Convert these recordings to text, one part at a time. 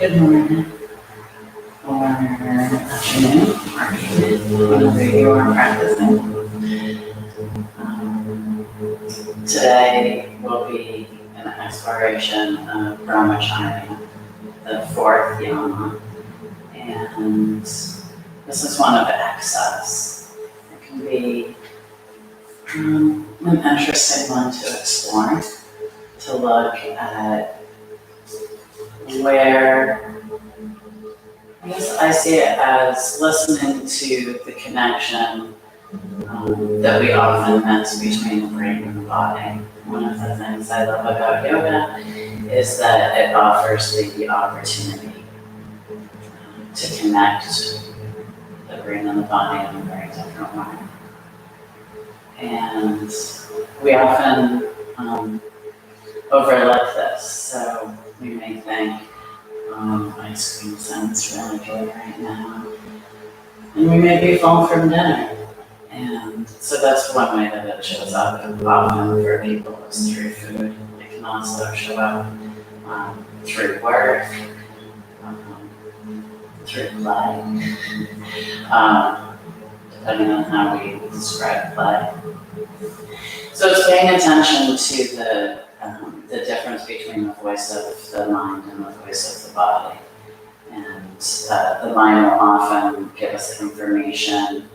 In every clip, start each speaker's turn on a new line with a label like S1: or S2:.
S1: Good morning, or afternoon, or evening, whenever you are practicing. Today will be an exploration of Brahmacharya, the fourth Yama, and this is one of excess. It can be an interesting one to explore, to look at where I guess I see it as listening to the connection that we often miss between the brain and the body. One of the things I love about yoga is that it offers the opportunity to connect the brain and the body in a very different way. And we often overlook this, so we may think, ice cream sounds really good right now. And we may be full from dinner. And so that's one way that it shows up often for people is through food. It can also show up through work, through play, depending on how we describe play. So it's paying attention to the difference between the voice of the mind and the voice of the body. And the mind will often give us information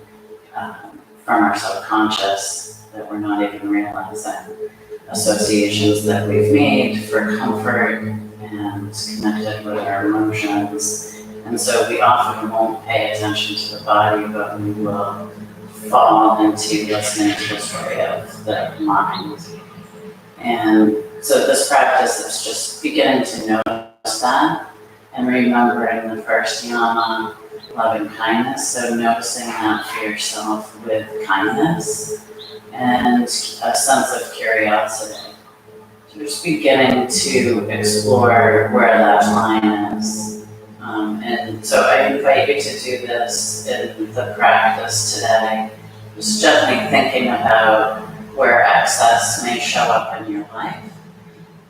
S1: from our subconscious that we're not even realizing, associations that we've made for comfort and connected with our emotions. And so we often won't pay attention to the body, but we will fall into listening to the story of the mind. And so this practice is just beginning to notice that and remembering the first Yama, loving kindness. So noticing that for yourself with kindness and a sense of curiosity. So just beginning to explore where that line is. And so I invite you to do this in the practice today. Just gently thinking about where excess may show up in your life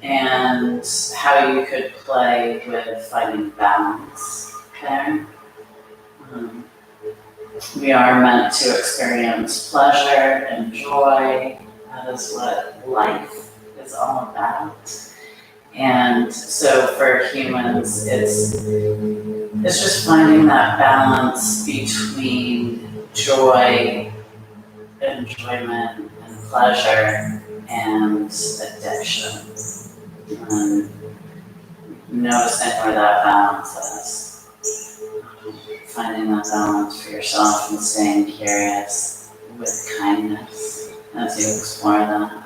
S1: and how you could play with finding balance there. We are meant to experience pleasure and joy. That is what life is all about. And so for humans, it's just finding that balance between joy, enjoyment, and pleasure, and addiction. Noticing where that balance is. Finding that balance for yourself and staying curious with kindness as you explore that.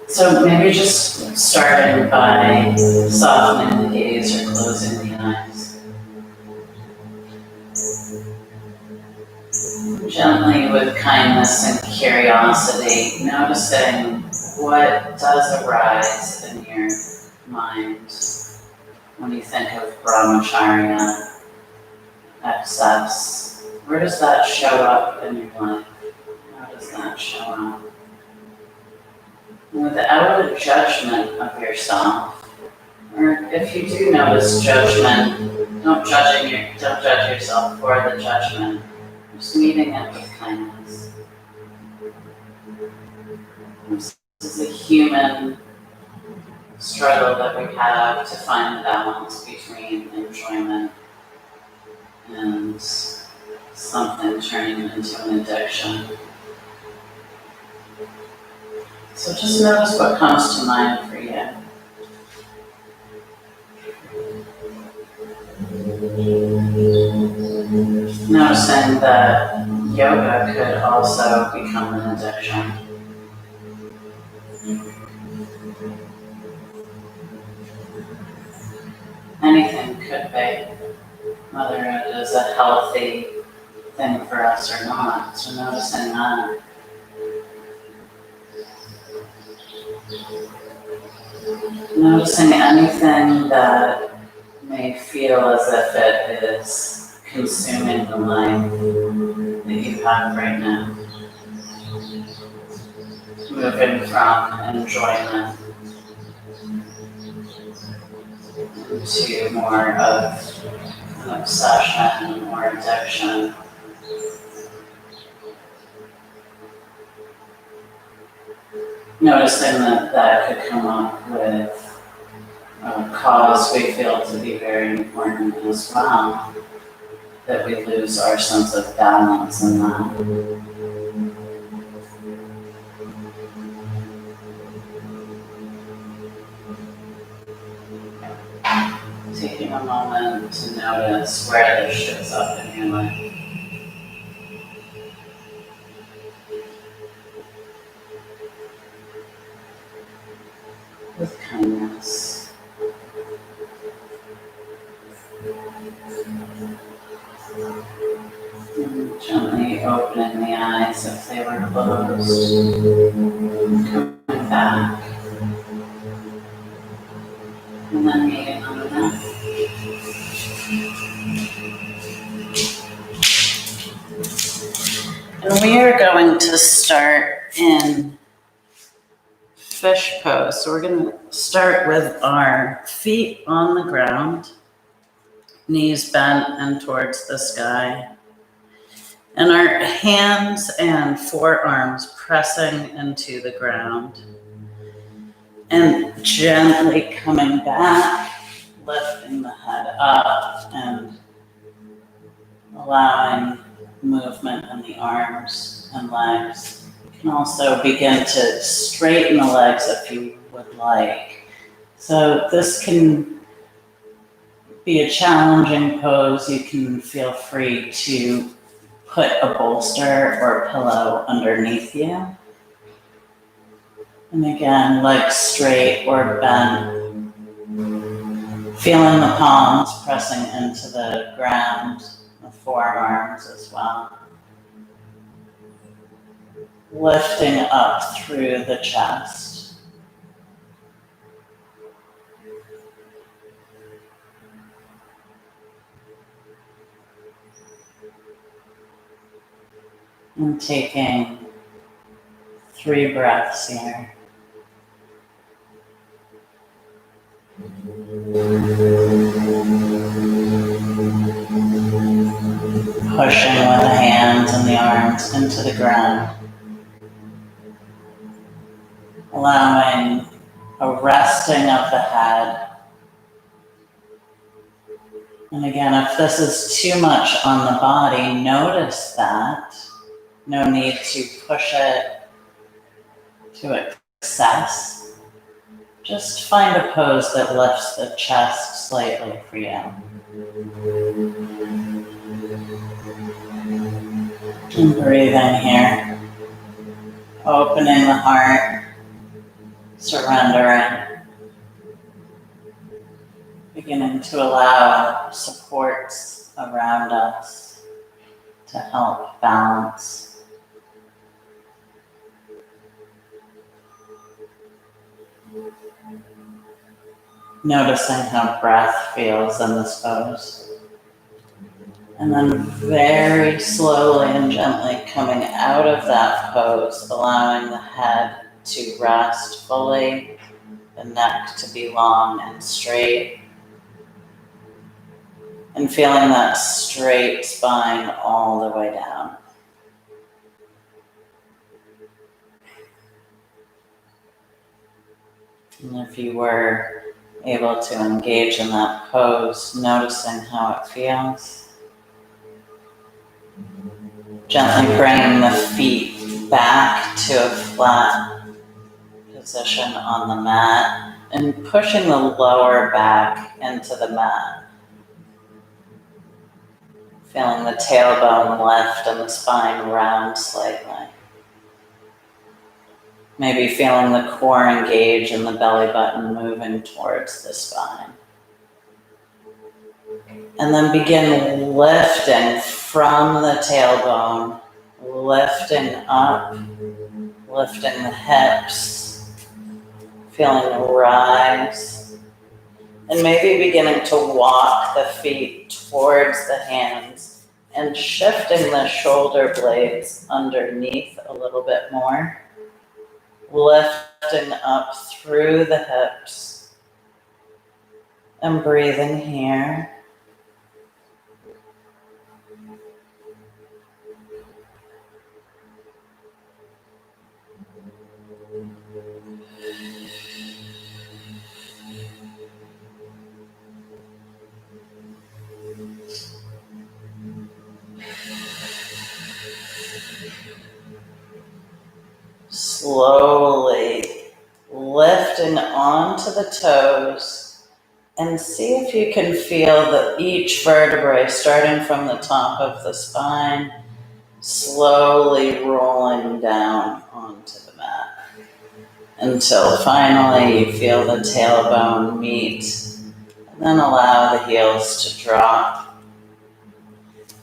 S1: So maybe just starting by softening the gaze or closing the eyes. Gently with kindness and curiosity, noticing what does arise in your mind when you think of Brahmacharya, excess. Where does that show up in your life? How does that show up? Without a judgment of yourself, or if you do notice judgment, don't judge yourself for the judgment. Just meeting it with kindness. This is a human struggle that we have to find the balance between enjoyment and something turning into an addiction. So just notice what comes to mind for you. Noticing that yoga could also become an addiction. Anything could be, whether it is a healthy thing for us or not. So noticing that. Noticing anything that may feel as if it is consuming the life that you have right now. Moving from enjoyment into more of an obsession or addiction. Noticing that could come up with a cause we feel to be very important as well, that we lose our sense of balance in that. Taking a moment to notice where this shows up in your life. With kindness. And gently opening the eyes if they were closed. Coming back. And then meeting on the neck. And we are going to start in fish pose. So we're going to start with our feet on the ground, knees bent and towards the sky, and our hands and forearms pressing into the ground. And gently coming back, lifting the head up and allowing movement in the arms and legs. You can also begin to straighten the legs if you would like. So this can be a challenging pose. You can feel free to put a bolster or pillow underneath you. And again, legs straight or bent. Feeling the palms pressing into the ground, the forearms as well. Lifting up through the chest. And taking 3 breaths here. Pushing with the hands and the arms into the ground. Allowing a resting of the head. And again, if this is too much on the body, notice that. No need to push it to excess. Just find a pose that lifts the chest slightly for you. And breathing here. Opening the heart. Surrendering. Beginning to allow supports around us to help balance. Noticing how breath feels in this pose. And then very slowly and gently coming out of that pose, allowing the head to rest fully, the neck to be long and straight, and feeling that straight spine all the way down. And if you were able to engage in that pose, noticing how it feels. Gently bringing the feet back to a flat position on the mat and pushing the lower back into the mat. Feeling the tailbone lift and the spine round slightly. Maybe feeling the core engage and the belly button moving towards the spine. And then begin lifting from the tailbone, lifting up, lifting the hips, feeling a rise. And maybe beginning to walk the feet towards the hands and shifting the shoulder blades underneath a little bit more. Lifting up through the hips. And breathing here. Slowly lifting onto the toes, and see if you can feel that each vertebrae, starting from the top of the spine, slowly rolling down onto the mat until finally you feel the tailbone meet, and then allow the heels to drop,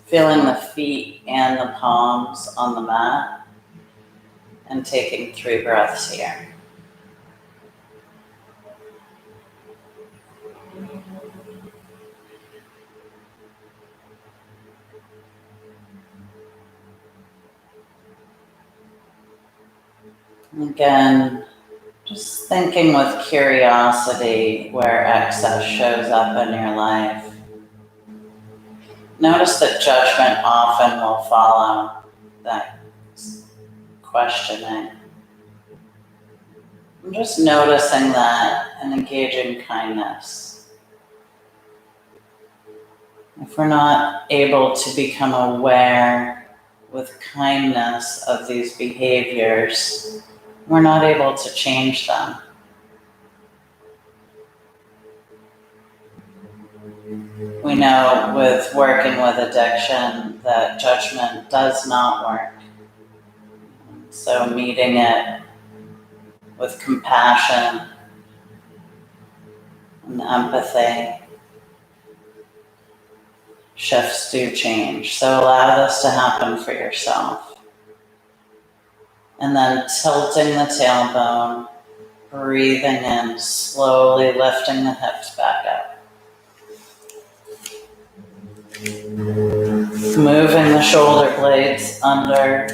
S1: feeling the feet and the palms on the mat, and taking 3 breaths here. Again, just thinking with curiosity where excess shows up in your life. Notice that judgment often will follow that questioning. I'm just noticing that and engaging kindness. If we're not able to become aware with kindness of these behaviors, we're not able to change them. We know with working with addiction that judgment does not work. So meeting it with compassion and empathy, shifts do change. So allow this to happen for yourself. And then tilting the tailbone, breathing in, slowly lifting the hips back up. Moving the shoulder blades under,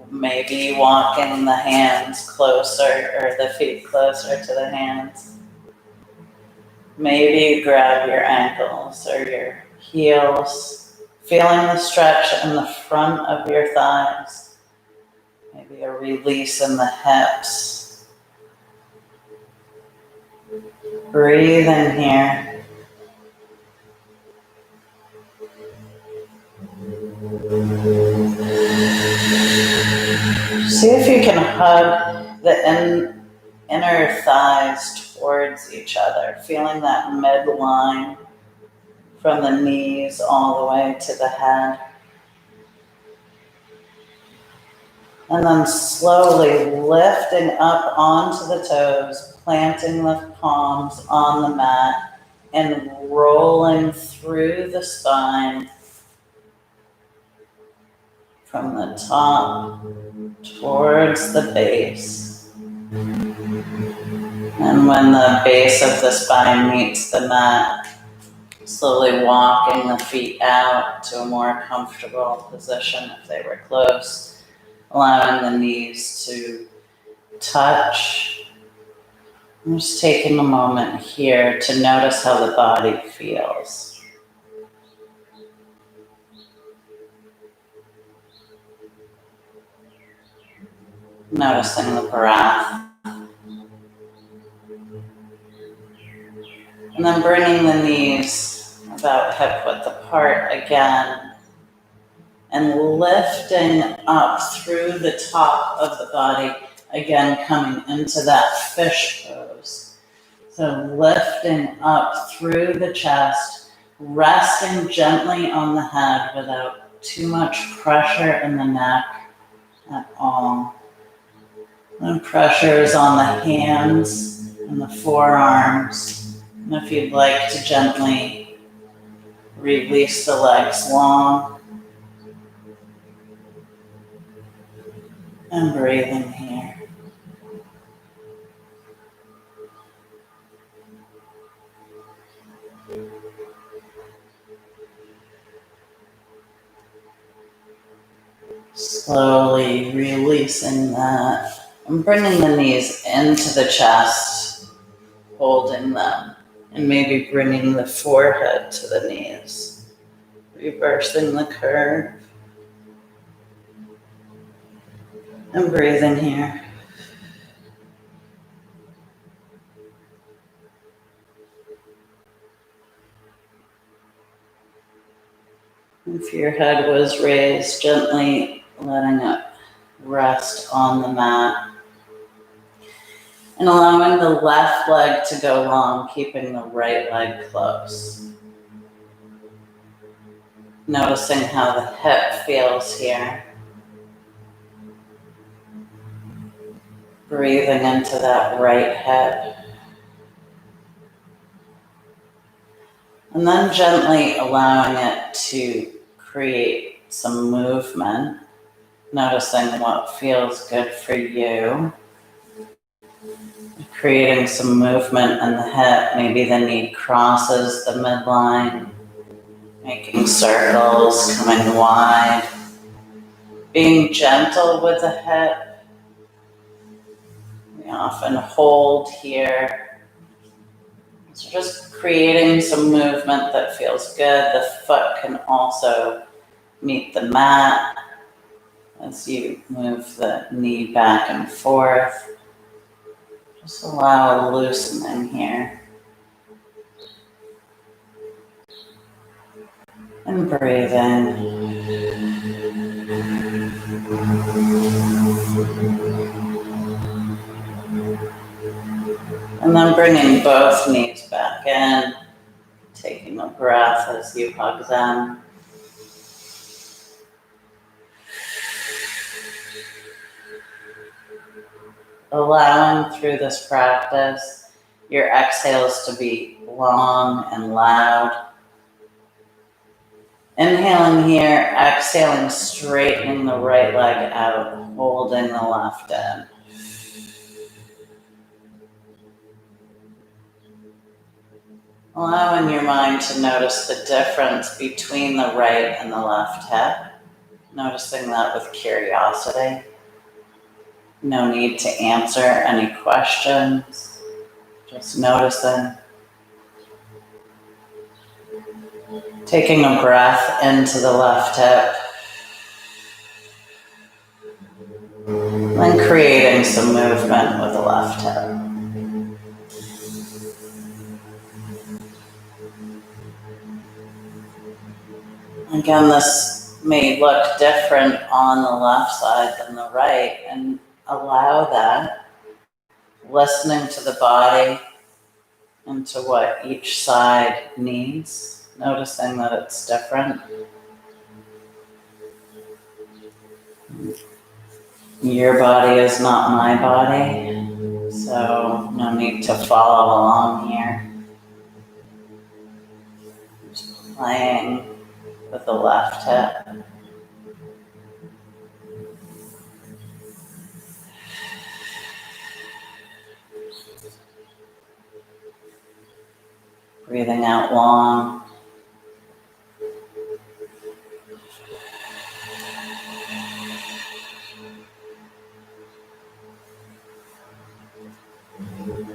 S1: maybe walking the hands closer or the feet closer to the hands. Maybe grab your ankles or your heels, feeling the stretch in the front of your thighs. Maybe a release in the hips. Breathe in here. See if you can hug the inner thighs towards each other, feeling that midline from the knees all the way to the head. And then slowly lifting up onto the toes, planting the palms on the mat, and rolling through the spine from the top towards the base. And when the base of the spine meets the mat, slowly walking the feet out to a more comfortable position if they were close, allowing the knees to touch. I'm just taking a moment here to notice how the body feels. Noticing the breath. And then bringing the knees about hip width apart again. And lifting up through the top of the body, again coming into that fish pose. So lifting up through the chest, resting gently on the head without too much pressure in the neck at all. And pressure is on the hands and the forearms. And if you'd like to gently release the legs long, and breathing here. Slowly releasing that and bringing the knees into the chest, holding them And maybe bringing the forehead to the knees, reversing the curve, and breathing here. If your head was raised, gently letting it rest on the mat. And allowing the left leg to go long, keeping the right leg close. Noticing how the hip feels here. Breathing into that right hip. And then gently allowing it to create some movement. Noticing what feels good for you. Creating some movement in the hip. Maybe the knee crosses the midline. Making circles, coming wide. Being gentle with the hip. We often hold here. So just creating some movement that feels good. The foot can also meet the mat as you move the knee back and forth. Just allow a loosening here. And breathing. And then bringing both knees back in, taking a breath as you hug them. Allowing through this practice your exhales to be long and loud. Inhaling here, exhaling, straightening the right leg out, holding the left in. Allowing your mind to notice the difference between the right and the left hip. Noticing that with curiosity. No need to answer any questions. Just noticing. Taking a breath into the left hip. Then creating some movement with the left hip. Again, this may look different on the left side than the right, and allow that, listening to the body and to what each side needs, noticing that it's different. Your body is not my body, so no need to follow along here. Just playing with the left hip. Breathing out long.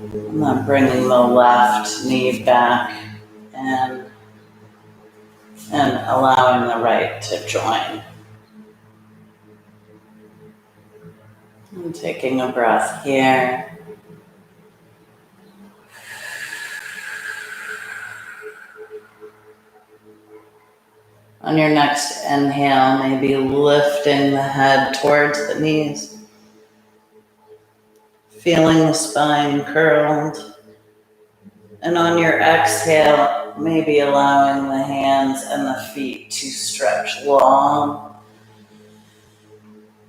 S1: And then bringing the left knee back and allowing the right to join. And taking a breath here. On your next inhale, maybe lifting the head towards the knees. Feeling the spine curled. And on your exhale, maybe allowing the hands and the feet to stretch long.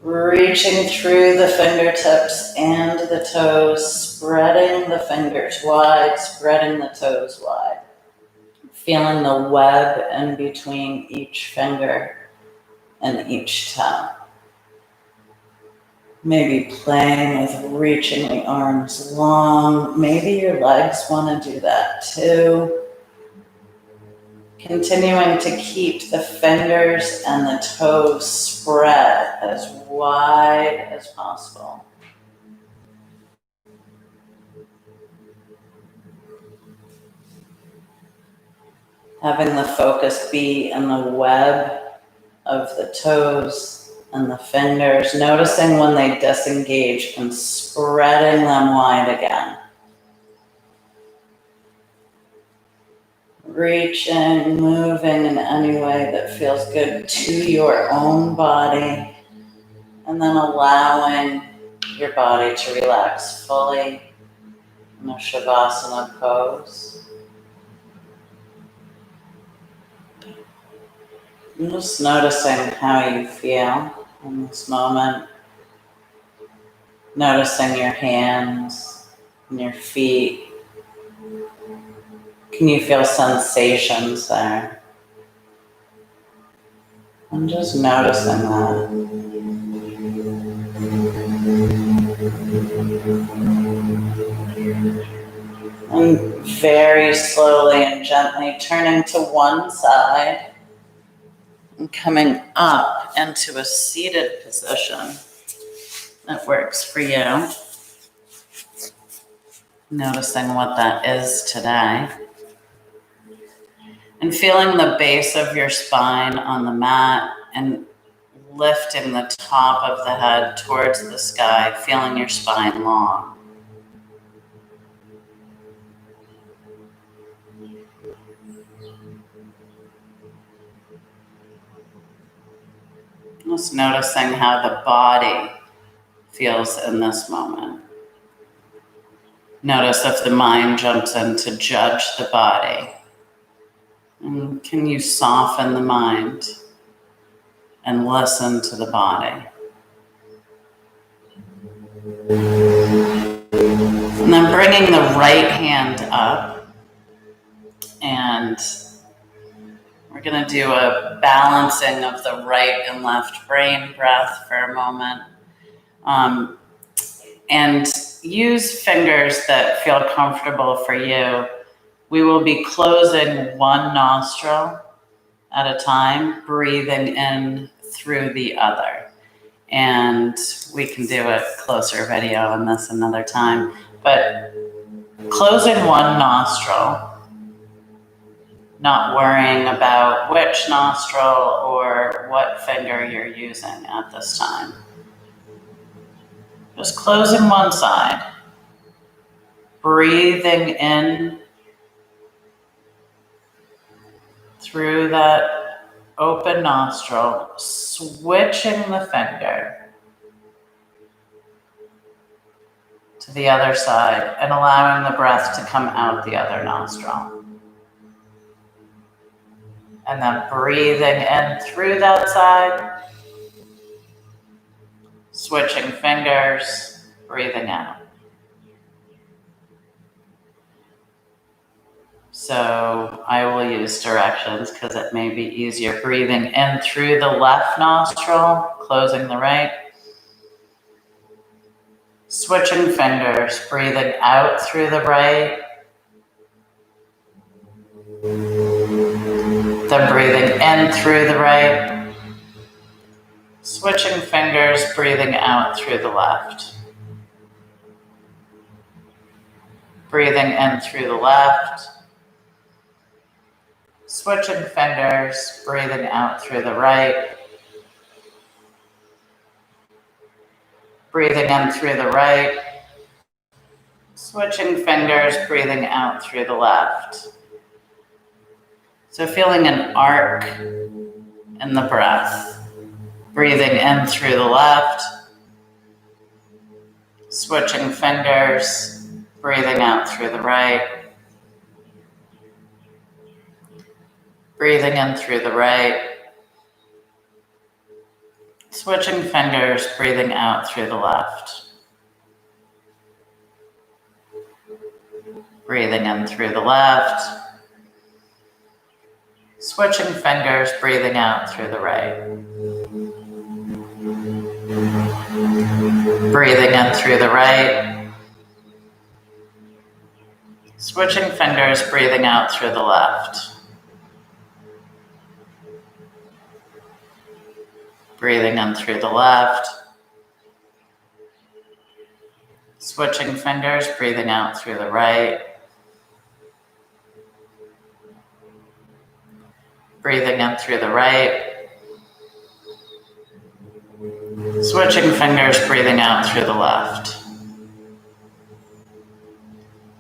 S1: Reaching through the fingertips and the toes, spreading the fingers wide, spreading the toes wide. Feeling the web in between each finger and each toe. Maybe playing with reaching the arms long. Maybe your legs want to do that too. Continuing to keep the fingers and the toes spread as wide as possible. Having the focus be in the web of the toes and the fingers, noticing when they disengage and spreading them wide again. Reaching, moving in any way that feels good to your own body, and then allowing your body to relax fully in a Shavasana pose. And just noticing how you feel in this moment. Noticing your hands and your feet. Can you feel sensations there? And just noticing that. And very slowly and gently turning to one side and coming up into a seated position that works for you. Noticing what that is today. And feeling the base of your spine on the mat and lifting the top of the head towards the sky, feeling your spine long. Just noticing how the body feels in this moment. Notice if the mind jumps in to judge the body. And can you soften the mind and listen to the body? And then bringing the right hand up, and we're going to do a balancing of the right and left brain breath for a moment. And use fingers that feel comfortable for you. We will be closing one nostril at a time, breathing in through the other. And we can do a closer video on this another time. But closing one nostril, not worrying about which nostril or what finger you're using at this time. Just closing one side, breathing in through that open nostril, switching the finger to the other side and allowing the breath to come out the other nostril. And then breathing in through that side, switching fingers, breathing out. So I will use directions because it may be easier. Breathing in through the left nostril, closing the right. Switching fingers, breathing out through the right. Then breathing in through the right. Switching fingers, breathing out through the left. Breathing in through the left. Switching fingers, breathing out through the right. Breathing in through the right. Switching fingers, breathing out through the left. So feeling an arc in the breath. Breathing in through the left. Switching fingers, breathing out through the right. Breathing in through the right. Switching fingers, breathing out through the left. Breathing in through the left. Switching fingers, breathing out through the right. Breathing in through the right. Switching fingers, breathing out through the left. Breathing in through the left. Switching fingers, breathing out through the right. Breathing in through the right. Switching fingers, breathing out through the left.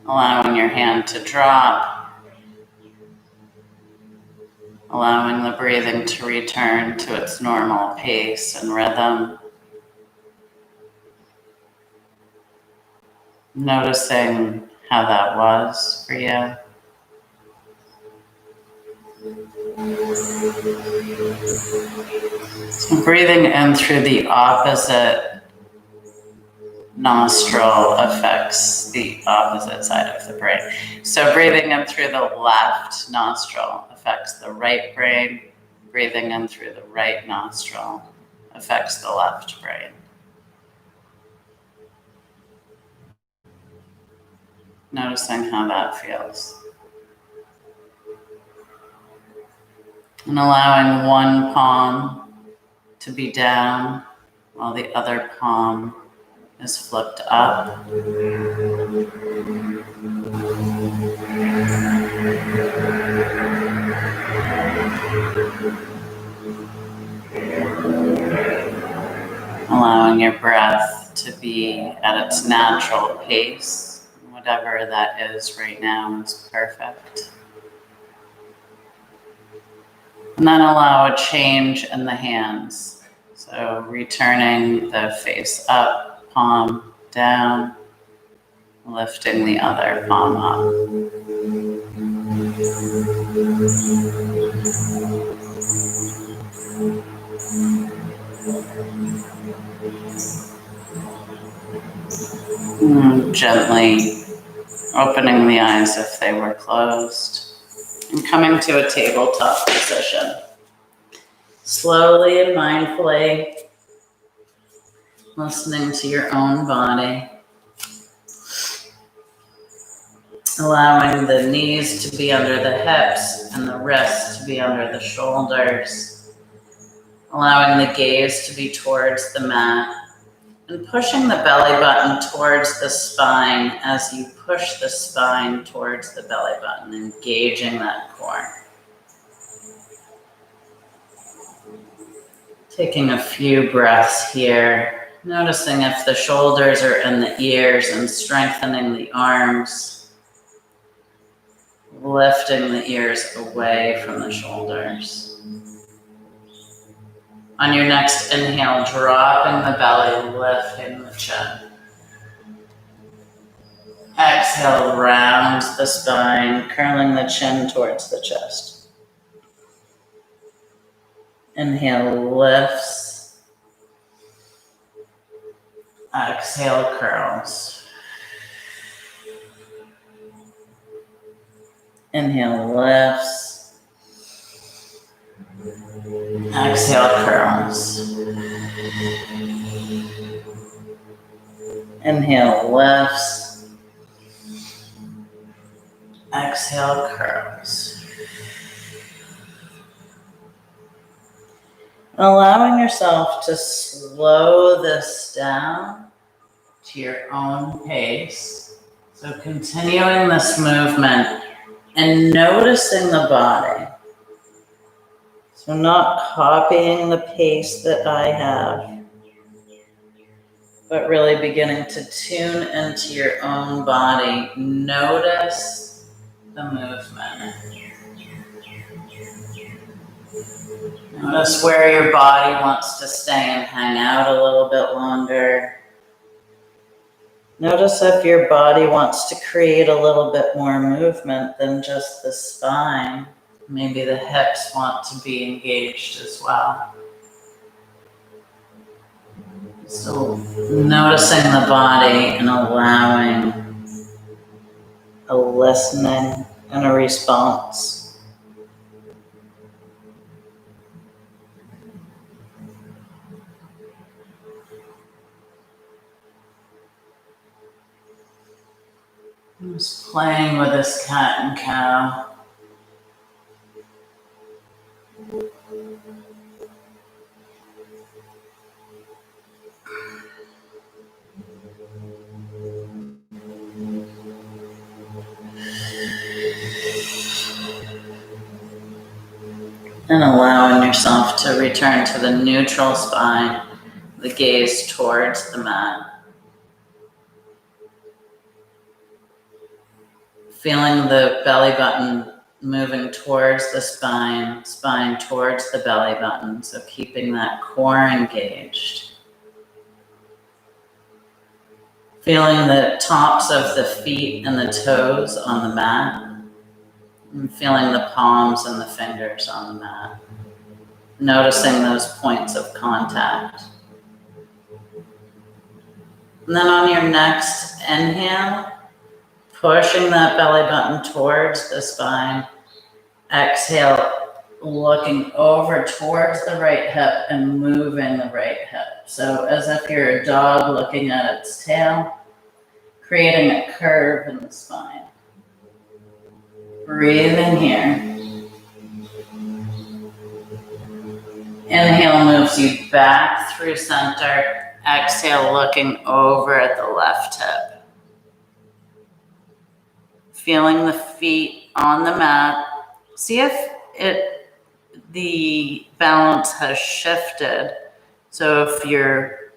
S1: Allowing your hand to drop. Allowing the breathing to return to its normal pace and rhythm. Noticing how that was for you. So breathing in through the opposite nostril affects the opposite side of the brain. So breathing in through the left nostril affects the right brain. Breathing in through the right nostril affects the left brain. Noticing how that feels. And allowing one palm to be down while the other palm is flipped up. Allowing your breath to be at its natural pace. Whatever that is right now is perfect. And then allow a change in the hands. So returning the face up, palm down, lifting the other palm up. Gently opening the eyes if they were closed. And coming to a tabletop position. Slowly and mindfully listening to your own body. Allowing the knees to be under the hips and the wrists to be under the shoulders. Allowing the gaze to be towards the mat. And pushing the belly button towards the spine as you push the spine towards the belly button, engaging that core. Taking a few breaths here, noticing if the shoulders are in the ears and strengthening the arms, lifting the ears away from the shoulders. On your next inhale, dropping the belly, lifting the chin. Exhale, round the spine, curling the chin towards the chest. Inhale, lifts. Exhale, curls. Inhale, lifts. Exhale, curls. Inhale, lifts. Exhale, curls. Allowing yourself to slow this down to your own pace. So continuing this movement and noticing the body. So not copying the pace that I have, but really beginning to tune into your own body. Notice the movement. Notice where your body wants to stay and hang out a little bit longer. Notice if your body wants to create a little bit more movement than just the spine. Maybe the hips want to be engaged as well. So noticing the body and allowing a listening and a response. Just playing with this cat and cow. And allowing yourself to return to the neutral spine, the gaze towards the mat. Feeling the belly button moving towards the spine, spine towards the belly button, so keeping that core engaged. Feeling the tops of the feet and the toes on the mat, and feeling the palms and the fingers on the mat. Noticing those points of contact. And then on your next inhale, pushing that belly button towards the spine. Exhale, looking over towards the right hip and moving the right hip. So as if you're a dog looking at its tail, creating a curve in the spine. Breathe in here. Inhale moves you back through center. Exhale, looking over at the left hip. Feeling the feet on the mat. See if the balance has shifted. So if you're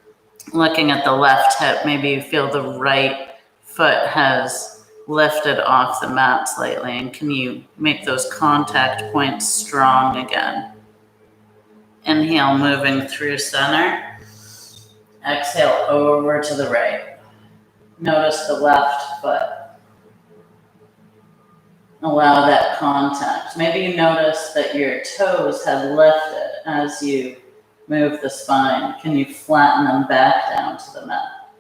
S1: looking at the left hip, maybe you feel the right foot has lifted off the mat slightly. And can you make those contact points strong again? Inhale, moving through center. Exhale, over to the right. Notice the left foot. Allow that contact. Maybe you notice that your toes have lifted as you move the spine. Can you flatten them back down to the mat?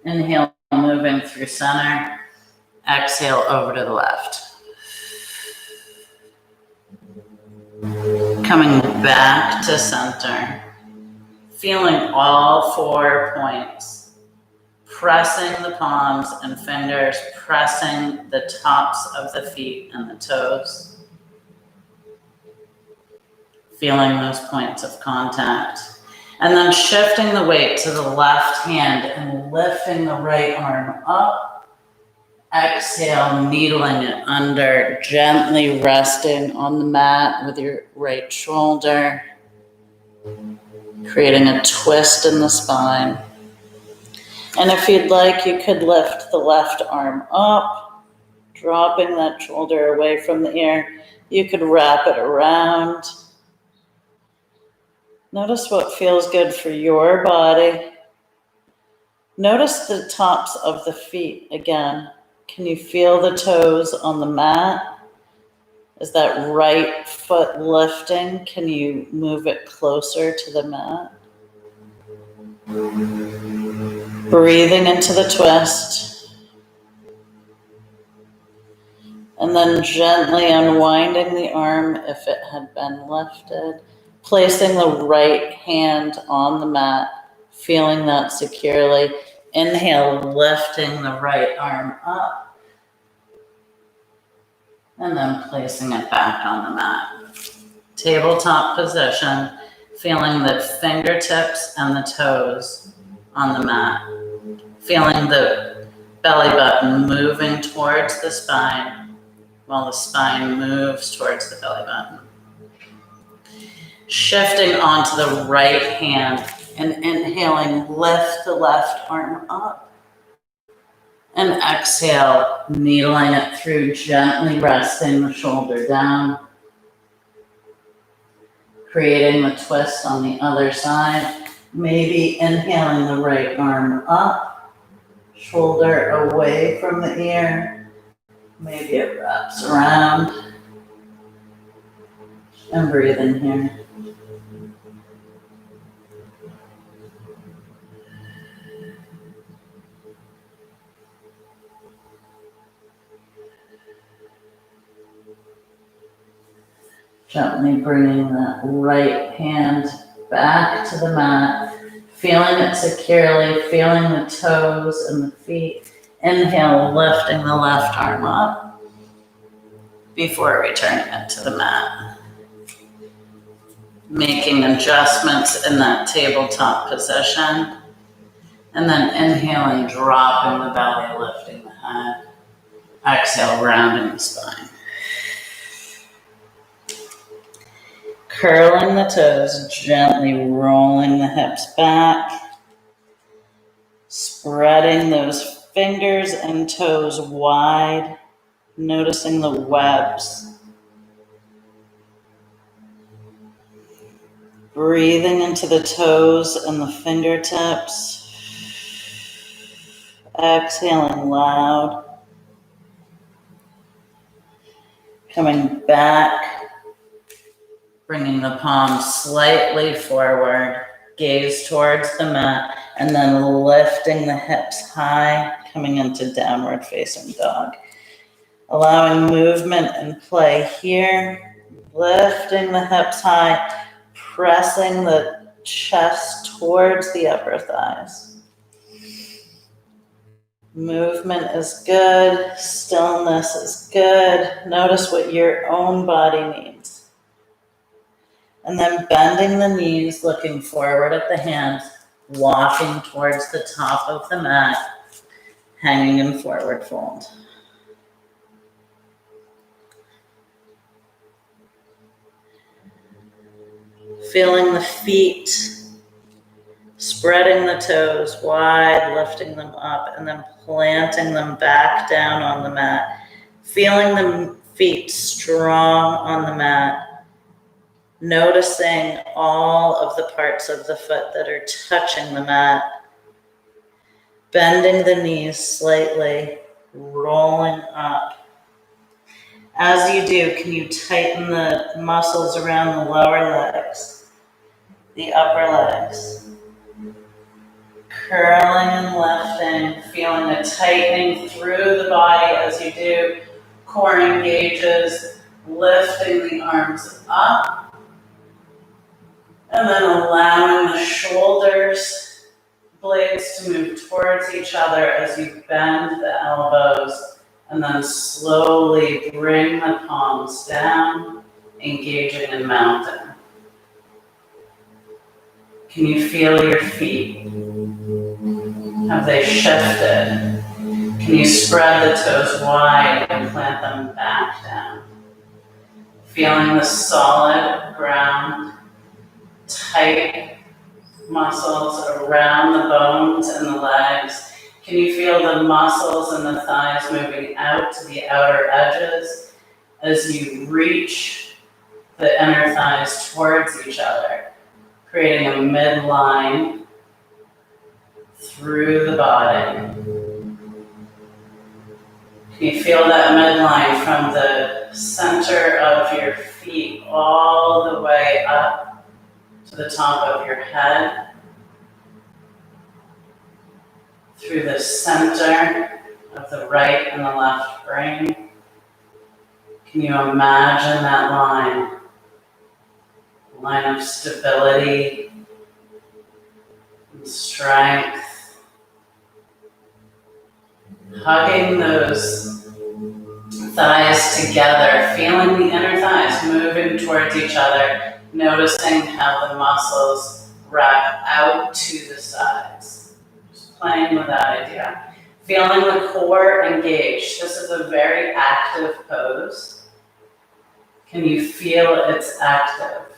S1: Inhale, moving through center. Exhale, over to the left. Coming back to center. Feeling all 4 points. Pressing the palms and fingers, pressing the tops of the feet and the toes. Feeling those points of contact. And then shifting the weight to the left hand and lifting the right arm up. Exhale, needling it under, gently resting on the mat with your right shoulder. Creating a twist in the spine. And if you'd like, you could lift the left arm up, dropping that shoulder away from the ear. You could wrap it around. Notice what feels good for your body. Notice the tops of the feet again. Can you feel the toes on the mat? Is that right foot lifting? Can you move it closer to the mat? Breathing into the twist. And then gently unwinding the arm if it had been lifted. Placing the right hand on the mat, feeling that securely. Inhale, lifting the right arm up. And then placing it back on the mat. Tabletop position, feeling the fingertips and the toes on the mat. Feeling the belly button moving towards the spine while the spine moves towards the belly button. Shifting onto the right hand and inhaling, lift the left arm up. And exhale, needling it through, gently resting the shoulder down. Creating the twist on the other side. Maybe inhaling the right arm up, shoulder away from the ear. Maybe it wraps around. And breathe in here. Gently bringing that right hand back to the mat, feeling it securely, feeling the toes and the feet. Inhale, lifting the left arm up before returning it to the mat. Making adjustments in that tabletop position. And then inhaling, dropping the belly, lifting the head. Exhale, rounding the spine. Curling the toes, gently rolling the hips back, spreading those fingers and toes wide, noticing the webs. Breathing into the toes and the fingertips. Exhaling loud. Coming back, bringing the palms slightly forward, gaze towards the mat, and then lifting the hips high, coming into downward facing dog. Allowing movement and play here, lifting the hips high, pressing the chest towards the upper thighs. Movement is good, stillness is good. Notice what your own body needs. And then bending the knees, looking forward at the hands, walking towards the top of the mat, hanging in forward fold. Feeling the feet, spreading the toes wide, lifting them up, and then planting them back down on the mat. Feeling the feet strong on the mat. Noticing all of the parts of the foot that are touching the mat. Bending the knees slightly, rolling up. As you do, can you tighten the muscles around the lower legs, the upper legs? Curling and lifting, feeling a tightening through the body as you do. Core engages, lifting the arms up, and then allowing the shoulders blades to move towards each other as you bend the elbows, and then slowly bring the palms down, engaging in mountain. Can you feel your feet? Have they shifted? Can you spread the toes wide and plant them back down? Feeling the solid ground, tight muscles around the bones and the legs. Can you feel the muscles and the thighs moving out to the outer edges as you reach the inner thighs towards each other, creating a midline through the body? Can you feel that midline from the center of your feet all the way up to the top of your head, through the center of the right and the left brain? Can you imagine that line of stability and strength? Hugging those thighs together, feeling the inner thighs moving towards each other, noticing how the muscles wrap out to the sides. Just playing with that idea. Feeling the core engaged. This is a very active pose. Can you feel its activeness?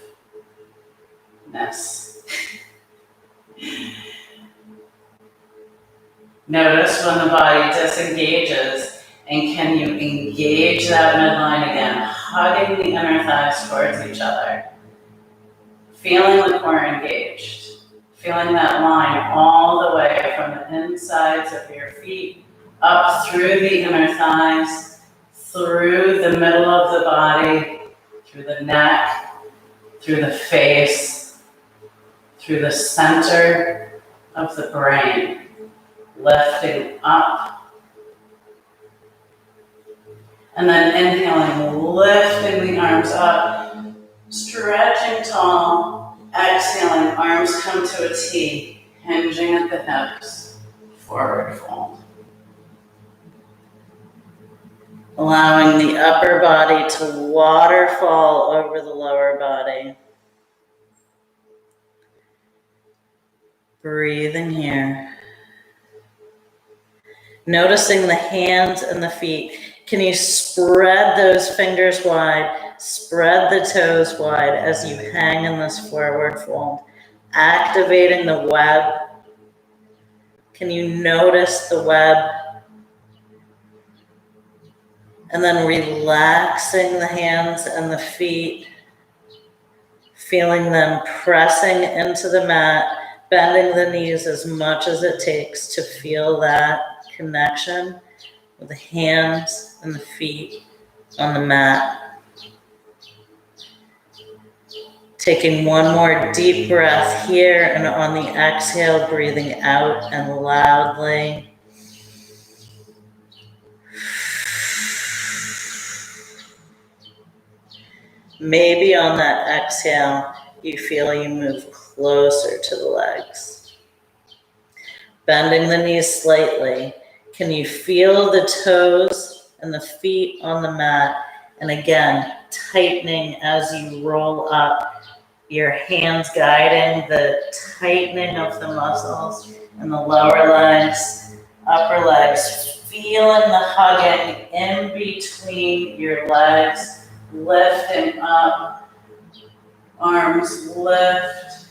S1: Notice when the body disengages, and can you engage that midline again, hugging the inner thighs towards each other, feeling the core engaged, feeling that line all the way from the insides of your feet, up through the inner thighs, through the middle of the body, through the neck, through the face, through the center of the brain. Lifting up, and then inhaling, lifting the arms up, stretching tall, exhaling, arms come to a T, hinging at the hips, forward fold. Allowing the upper body to waterfall over the lower body. Breathing here. Noticing the hands and the feet. Can you spread those fingers wide,
S2: Spread the toes wide as you hang in this forward fold, activating the web. Can you notice the web? And then relaxing the hands and the feet, feeling them pressing into the mat, bending the knees as much as it takes to feel that connection with the hands and the feet on the mat. Taking one more deep breath here, and on the exhale, breathing out and loudly. Maybe on that exhale, you feel you move closer to the legs. Bending the knees slightly. Can you feel the toes and the feet on the mat? And again, tightening as you roll up. Your hands guiding the tightening of the muscles in the lower legs, upper legs. Feeling the hugging in between your legs. Lifting up, arms lift,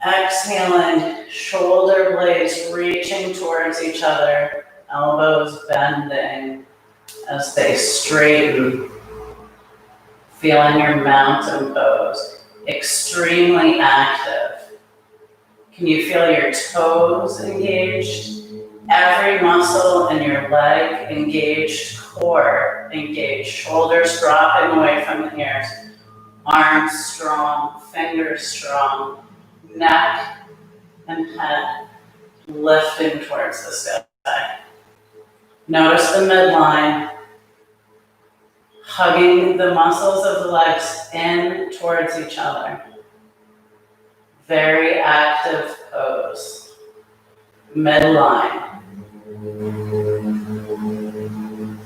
S2: exhaling, shoulder blades reaching towards each other, elbows bending as they straighten, feeling your mountain pose, extremely active. Can you feel your toes engaged? Every muscle in your leg engaged, core engaged, shoulders dropping away from the ears, arms strong, fingers strong, neck and head lifting towards the sky. Notice the midline, hugging the muscles of the legs in towards each other. Very active pose. Midline.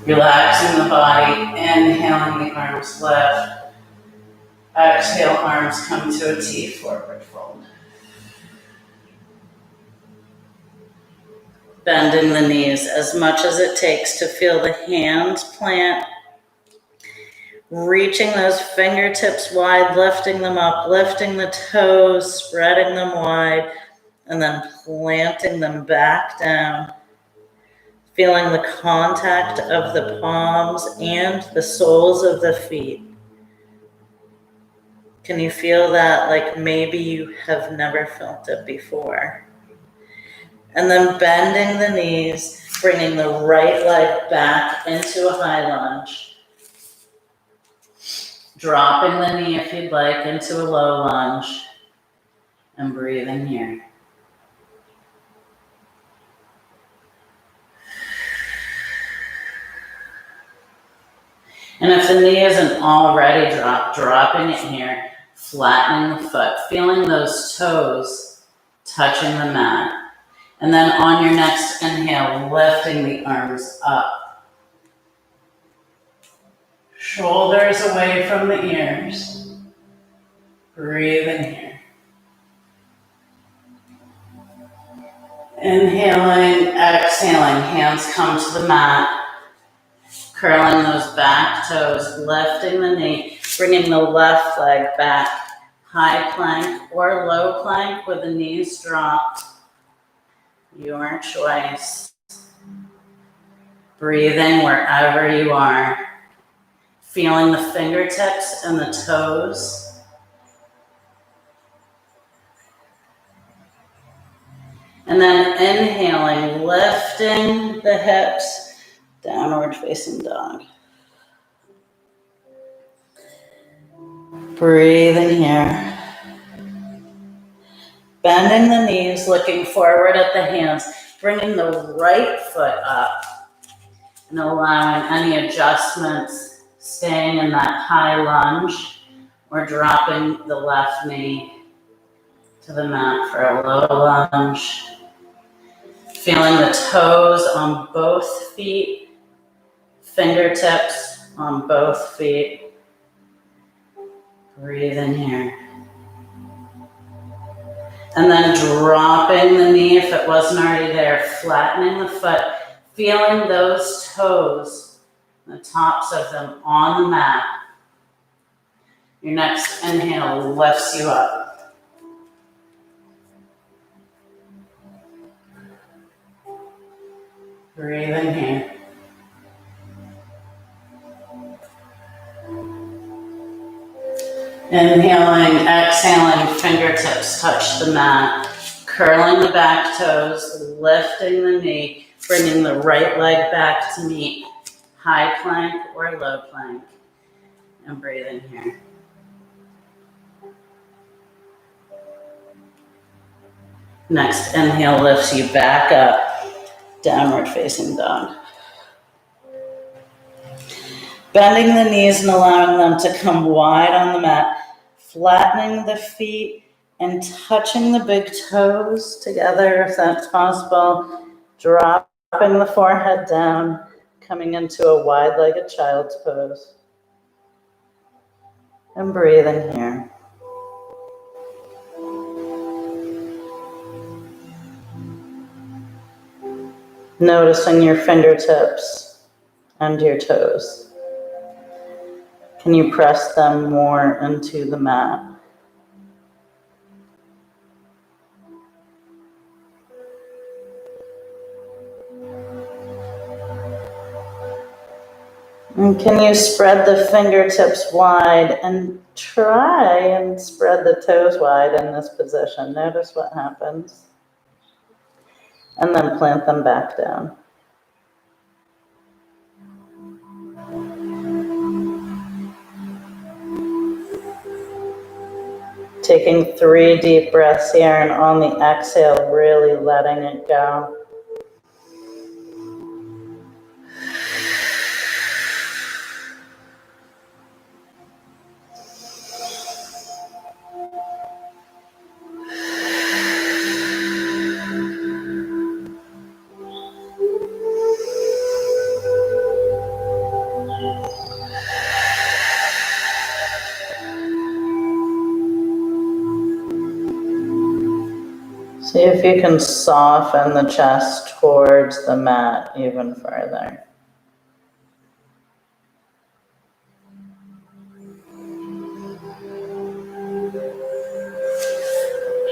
S2: Relaxing the body, inhaling the arms lift. Exhale, arms come to a T forward fold. Bending the knees as much as it takes to feel the hands plant. Reaching those fingertips wide, lifting them up, lifting the toes, spreading them wide, and then planting them back down. Feeling the contact of the palms and the soles of the feet. Can you feel that like maybe you have never felt it before? And then bending the knees, bringing the right leg back into a high lunge. Dropping the knee if you'd like into a low lunge. And breathing here. And if the knee isn't already dropped, dropping it here, flattening the foot, feeling those toes touching the mat. And then on your next inhale, lifting the arms up. Shoulders away from the ears. Breathing here. Inhaling, exhaling, hands come to the mat. Curling those back toes, lifting the knee, bringing the left leg back. High plank or low plank with the knees dropped. Your choice. Breathing wherever you are. Feeling the fingertips and the toes. And then inhaling, lifting the hips. Downward facing dog. Breathing here. Bending the knees, looking forward at the hands, bringing the right foot up and allowing any adjustments, staying in that high lunge or dropping the left knee to the mat for a low lunge. Feeling the toes on both feet. Fingertips on both feet. Breathe in here. And then dropping the knee if it wasn't already there, flattening the foot, feeling those toes, the tops of them on the mat,
S1: Your next inhale lifts you up. Breathe in here. Inhaling, exhaling, fingertips touch the mat. Curling the back toes, lifting the knee, bringing the right leg back to meet high plank or low plank. And breathe in here. Next inhale lifts you back up, downward facing dog. Bending the knees and allowing them to come wide on the mat, flattening the feet and touching the big toes together if that's possible, dropping the forehead down, coming into a wide-legged child's pose. And breathe in here. Noticing your fingertips and your toes. Can you press them more into the mat? And can you spread the fingertips wide and try and spread the toes wide in this position? Notice what happens. And then plant them back down. Taking 3 deep breaths here, and on the exhale, really letting it go. See if you can soften the chest towards the mat even further.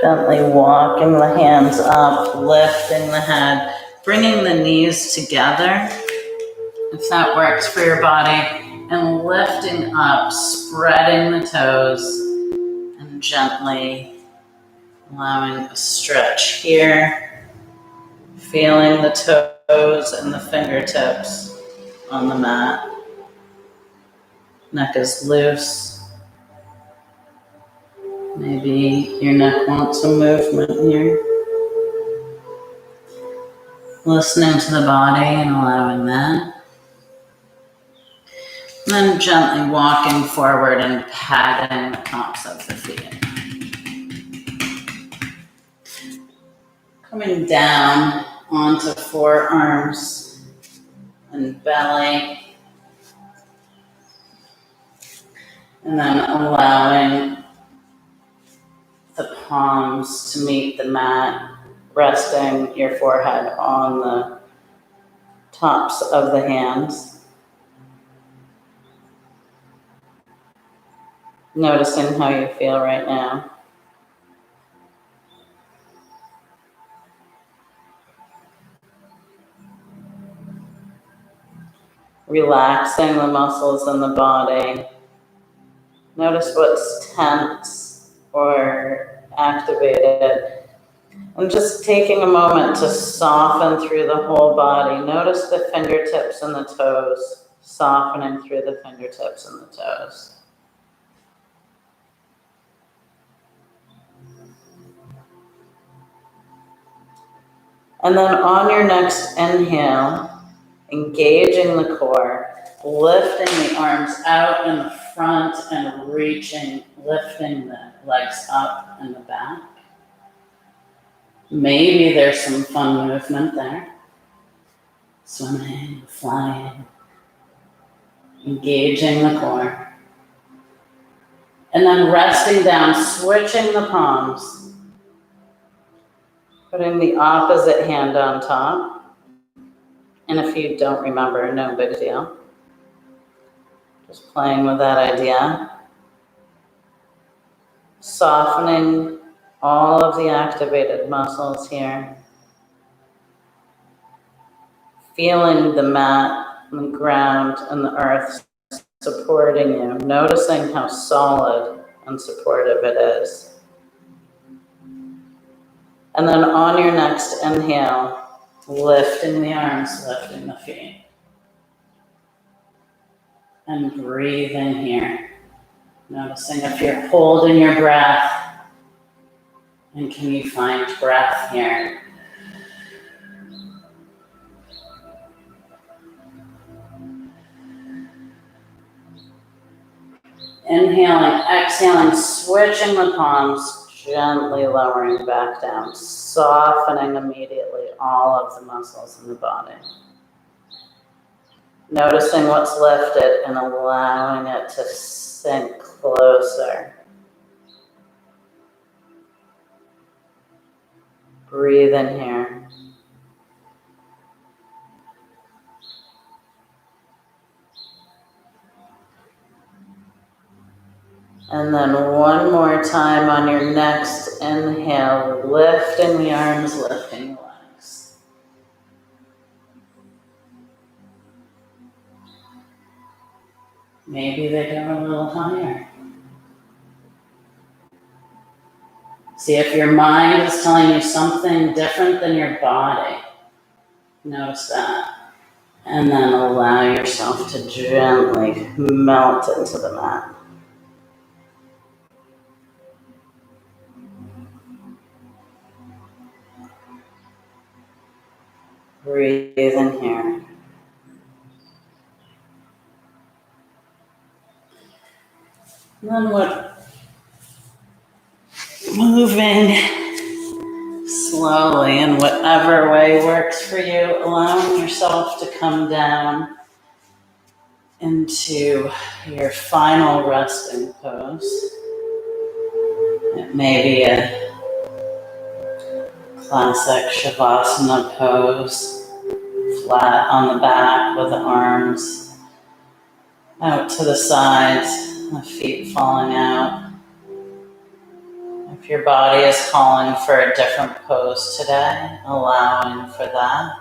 S1: Gently walking the hands up, lifting the head, bringing the knees together, if that works for your body, and lifting up, spreading the toes, and gently allowing a stretch here, feeling the toes and the fingertips on the mat. Neck is loose. Maybe your neck wants some movement here. Listening to the body and allowing that. And then gently walking forward and patting the tops of the feet. Coming down onto forearms and belly. And then allowing the palms to meet the mat, resting your forehead on the tops of the hands. Noticing how you feel right now. Relaxing the muscles in the body. Notice what's tense or activated. And just taking a moment to soften through the whole body. Notice the fingertips and the toes, softening through the fingertips and the toes. And then on your next inhale, engaging the core, lifting the arms out in the front and reaching, lifting the legs up and the back. Maybe there's some fun movement there. Swimming, flying, engaging the core. And then resting down, switching the palms. Putting the opposite hand on top. And if you don't remember, no big deal. Just playing with that idea.
S2: Softening all of the activated muscles here. Feeling the mat and the ground and the earth supporting you. Noticing how solid and supportive it is. And then on your next inhale, lifting the arms, lifting the feet. And breathe in here. Noticing if you're holding your breath, and can you find breath here? Inhaling, exhaling, switching the palms, gently lowering back down, softening immediately all of the muscles in the body. Noticing what's lifted and allowing it to sink closer. Breathe in here. And then one more time on your next inhale, lifting the arms, lifting the legs. Maybe they go a little higher. See if your mind is telling you something different than your body. Notice that. And then allow yourself to gently melt into the mat. Breathe in here. And then moving slowly in whatever way works for you, allowing yourself to come down into your final resting pose. It may be a classic Shavasana pose, flat on the back with the arms out to the sides, the feet falling out. If your body is calling for a different pose today, allowing for that.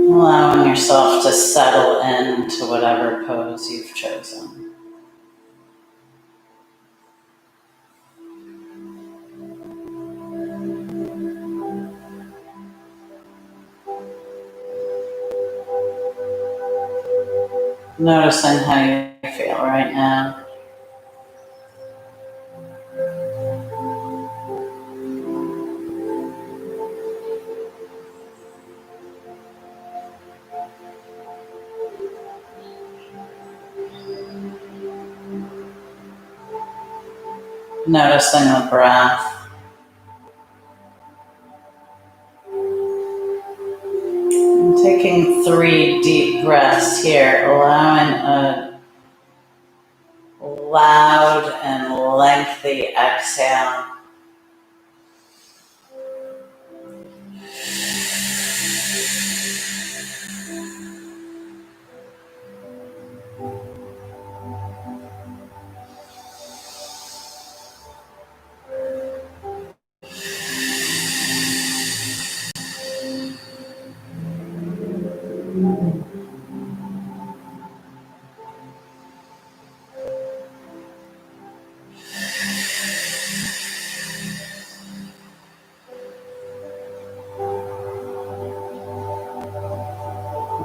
S2: Allowing yourself to settle into whatever pose you've chosen. Noticing how you feel right now. Noticing the breath. And taking 3 deep breaths here, allowing a loud and lengthy exhale.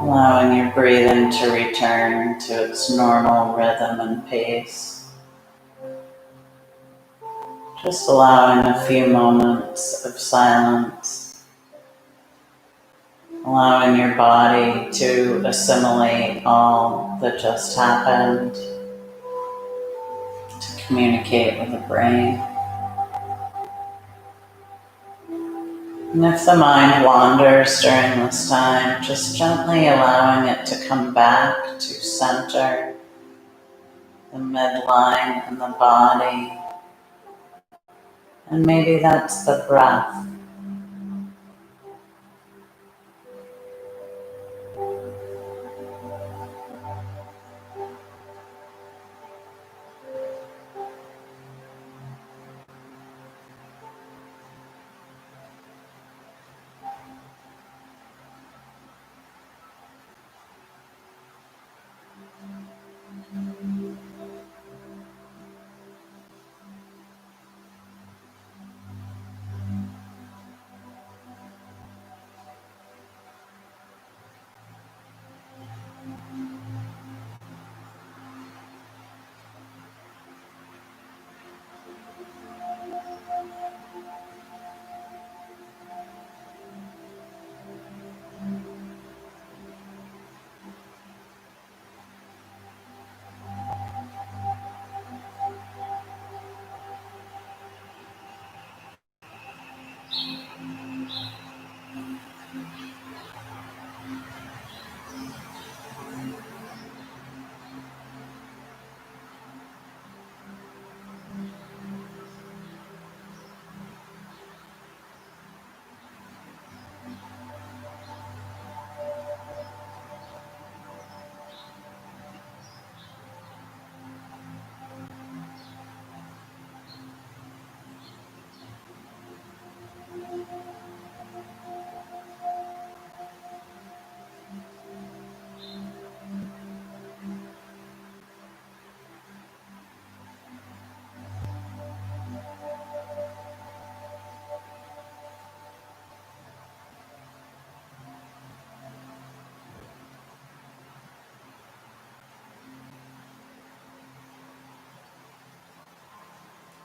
S2: Allowing your breathing to return to its normal rhythm and pace. Just allowing a few moments of silence. Allowing your body to assimilate all that just happened. To communicate with the brain. And if the mind wanders during this time, just gently allowing it to come back to center, the midline and the body. And maybe that's the breath.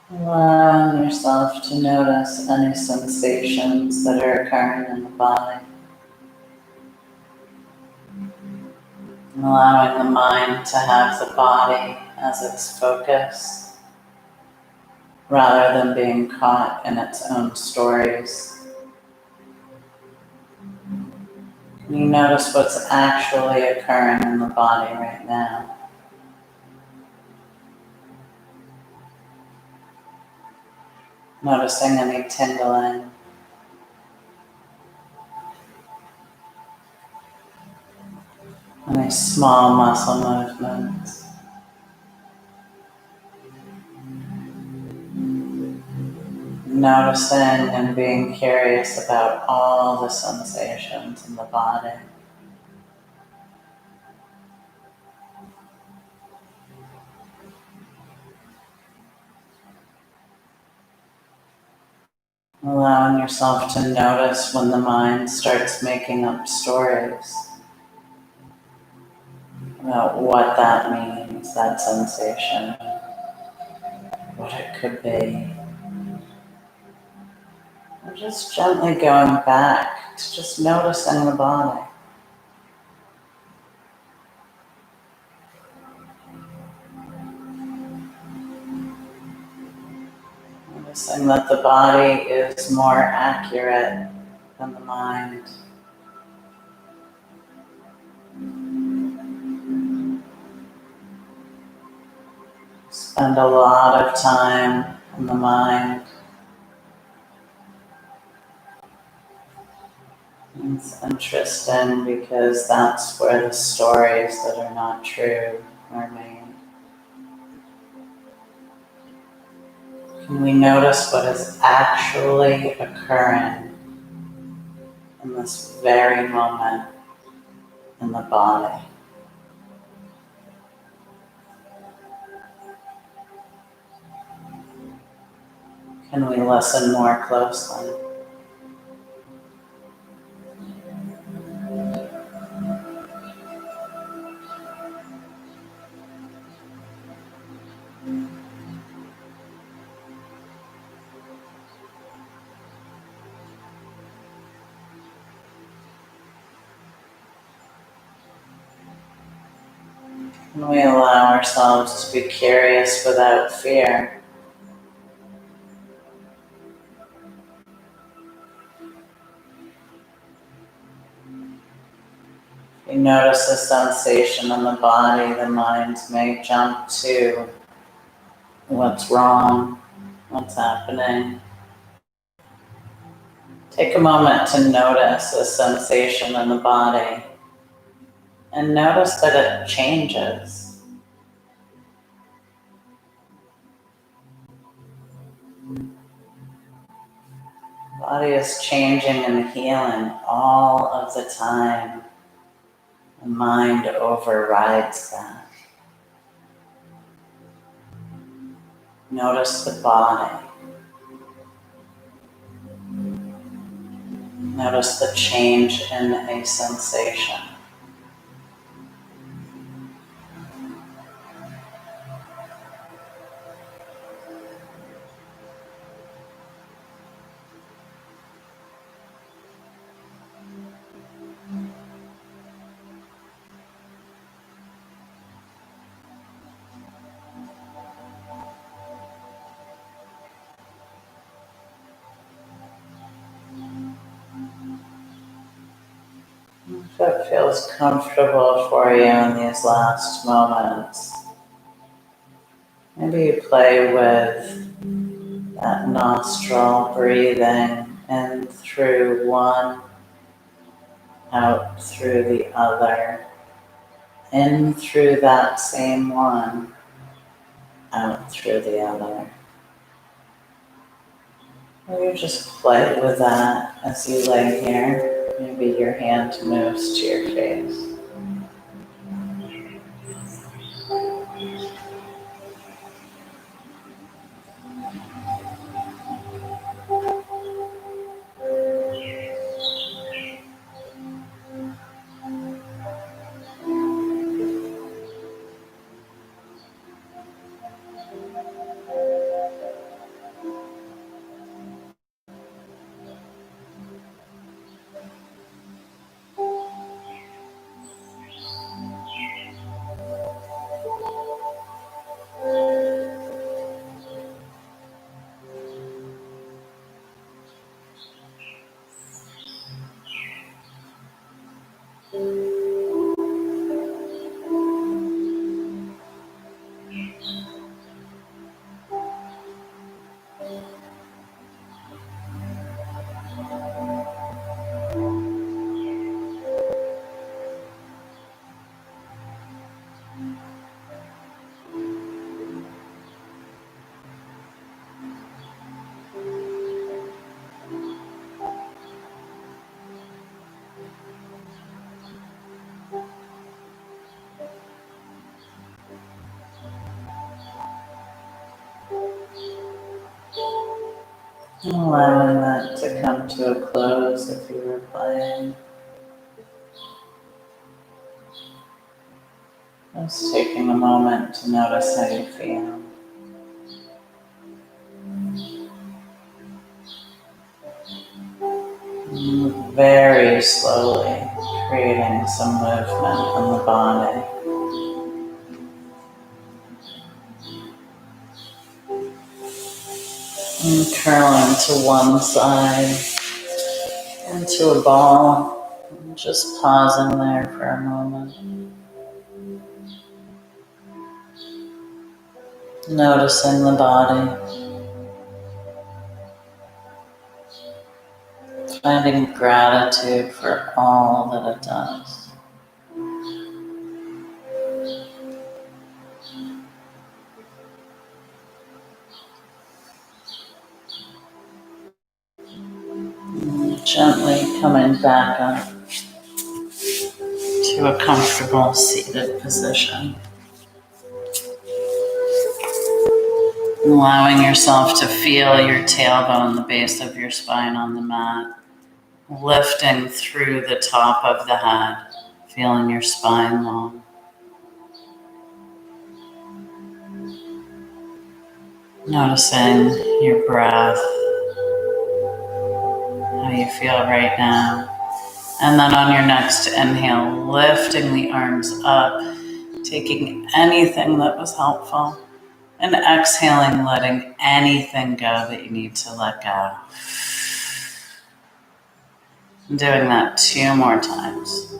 S1: Allowing yourself to notice any sensations that are occurring in the body. And allowing the mind to have the body as its focus, rather than being caught in its own stories. Can you notice what's actually occurring in the body right now? Noticing any tingling, any small muscle movements. Noticing and being curious about all the sensations in the body. Allowing yourself to notice when the mind starts making up stories about what that means, that sensation, what it could be. And just gently going back to just noticing the body. Noticing that the body is more accurate than the mind. Spend a lot of time in the mind. It's interesting because that's where the stories that are not true are made. Can we notice what is actually occurring in this very moment in the body? Can we listen more closely? Can we allow ourselves to be curious without fear? If you notice a sensation in the body, the mind may jump to what's wrong, what's happening. Take a moment to notice a sensation in the body and notice that it changes. The body is changing and healing all of the time. The mind overrides that. Notice the body. Notice the change in a sensation.
S2: That feels comfortable for you in these last moments. Maybe you play with that nostril breathing in through one, out through the other, in through that same one, out through the other. Or you just play with that as you lay here. Maybe your hand moves to your face. Allowing that to come to a close if you were playing. Just taking a moment to notice how you feel. Very slowly creating some movement in the body. And curling to one side into a ball. And just pausing there for a moment. Noticing the body. Finding gratitude for all that it does. And gently coming back up to a comfortable seated position. Allowing yourself to feel your tailbone, the base of your spine on the mat. Lifting through the top of the head, feeling your spine long. Noticing your breath, how you feel right now. And then on your next inhale, lifting the arms up, taking anything that was helpful, and exhaling, letting anything go that you need to let go. Doing that 2 more times.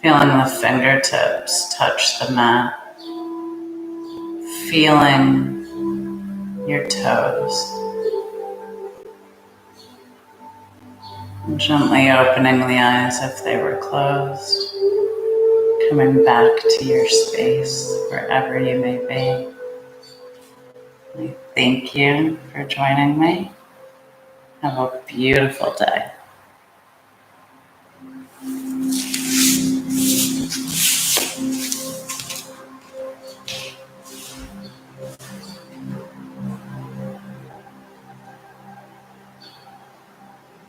S2: Feeling the fingertips touch the mat. Feeling your toes. Gently opening the eyes if they were closed. Coming back to your space wherever you may be. I thank you for joining me. Have a beautiful day.